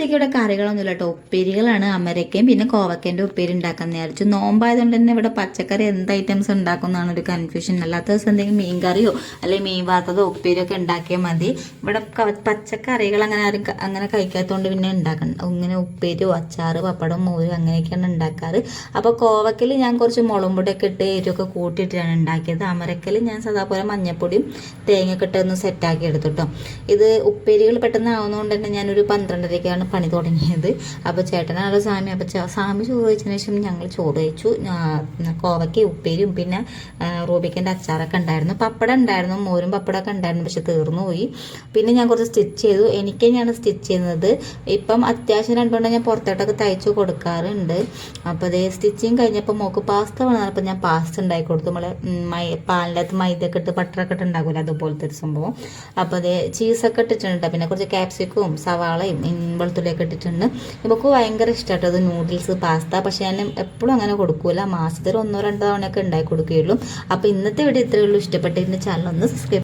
ഉച്ചയ്ക്ക് കറികളൊന്നുമില്ല കേട്ടോ, ഉപ്പേരികളാണ്. അമരക്കയും പിന്നെ കോവക്കേൻ്റെ ഉപ്പേരി ഉണ്ടാക്കാൻ വിചാരിച്ചു. നോമ്പായതുകൊണ്ട് തന്നെ ഇവിടെ പച്ചക്കറി എന്ത് ഐറ്റംസ് ഉണ്ടാക്കുന്നതാണ് ഒരു കൺഫ്യൂഷൻ. അല്ലാത്ത ദിവസം എന്തെങ്കിലും മീൻ കറിയോ അല്ലെങ്കിൽ മീൻ വാർത്തതോ ഉപ്പേരിയോ ഒക്കെ ഉണ്ടാക്കിയാൽ മതി. ഇവിടെ പച്ചക്കറികൾ അങ്ങനെ കഴിക്കാത്തതുകൊണ്ട് പിന്നെ ഉണ്ടാക്കണം. ഇങ്ങനെ ഉപ്പേരിയോ അച്ചാറ് പപ്പടം മോര് അങ്ങനെയൊക്കെയാണ് ഉണ്ടാക്കാറ്. അപ്പോൾ കോവക്കൽ ഞാൻ കുറച്ച് മുളകും പൊടിയൊക്കെ ഇട്ട് എരിവൊക്കെ കൂട്ടിയിട്ടാണ് ഉണ്ടാക്കിയത്. അമരക്കൽ ഞാൻ സാധാപോലെ മഞ്ഞപ്പൊടിയും തേങ്ങയൊക്കെ ഇട്ടൊന്ന് സെറ്റാക്കി എടുത്തു കേട്ടോ. ഇത് ഉപ്പേരികൾ പെട്ടെന്ന് ആവുന്നതുകൊണ്ട് തന്നെ ഞാനൊരു 12:30-ക്കാണ് പണി തുടങ്ങിയത്. അപ്പോൾ ചേട്ടനാണ് സാമി. അപ്പോൾ സാമി ചോറ് കഴിച്ചതിന് ശേഷം ഞങ്ങൾ ചോറ് കഴിച്ചു. കോവയ്ക്ക് ഉപ്പേരിയും പിന്നെ റൂബിക്കൻ്റെ അച്ചാറൊക്കെ ഉണ്ടായിരുന്നു, പപ്പടം ഉണ്ടായിരുന്നു, മോരും പപ്പടമൊക്കെ ഉണ്ടായിരുന്നു. പക്ഷെ തീർന്നു പോയി. പിന്നെ ഞാൻ കുറച്ച് സ്റ്റിച്ച് ചെയ്തു. എനിക്ക് തന്നെയാണ് സ്റ്റിച്ച് ചെയ്യുന്നത്. ഇപ്പം അത്യാവശ്യം 2 ഞാൻ പുറത്തോട്ടൊക്കെ തയ്ച്ചു കൊടുക്കാറുണ്ട്. അപ്പോൾ അതേ സ്റ്റിച്ചിങ് കഴിഞ്ഞപ്പോൾ മോക്ക് പാസ്ത വേണമെന്നപ്പോൾ ഞാൻ പാസ്ത ഉണ്ടാക്കി കൊടുത്തു. നമ്മളെ പാലിൻ്റെ അകത്ത് മൈദയൊക്കെ ഇട്ട് ബട്ടറൊക്കെ ഇട്ട് ഉണ്ടാക്കില്ല, അതുപോലത്തെ ഒരു സംഭവം. അപ്പോൾ അതേ ചീസൊക്കെ ഇട്ടിട്ടുണ്ട്. പിന്നെ കുറച്ച് ക്യാപ്സിക്കവും സവാളയും വെളുത്തുള്ളിയൊക്കെ ഇട്ടിട്ടുണ്ട്. ഇവൾക്ക് ഭയങ്കര ഇഷ്ടമായിട്ടോ അത് നൂഡിൽസ് പാസ്ത. പക്ഷെ ഞാൻ എപ്പോഴും അങ്ങനെ കൊടുക്കൂല, മാസത്തിൽ 1-2 തവണയൊക്കെ ഉണ്ടാക്കി കൊടുക്കുകയുള്ളൂ. അപ്പോൾ ഇന്നത്തെ വീഡിയോ ഇത്രയേ ഉള്ളൂ. ഇഷ്ടപ്പെട്ടതിൻ്റെ ചാനൽ ഒന്ന് സബ്സ്ക്രൈബ്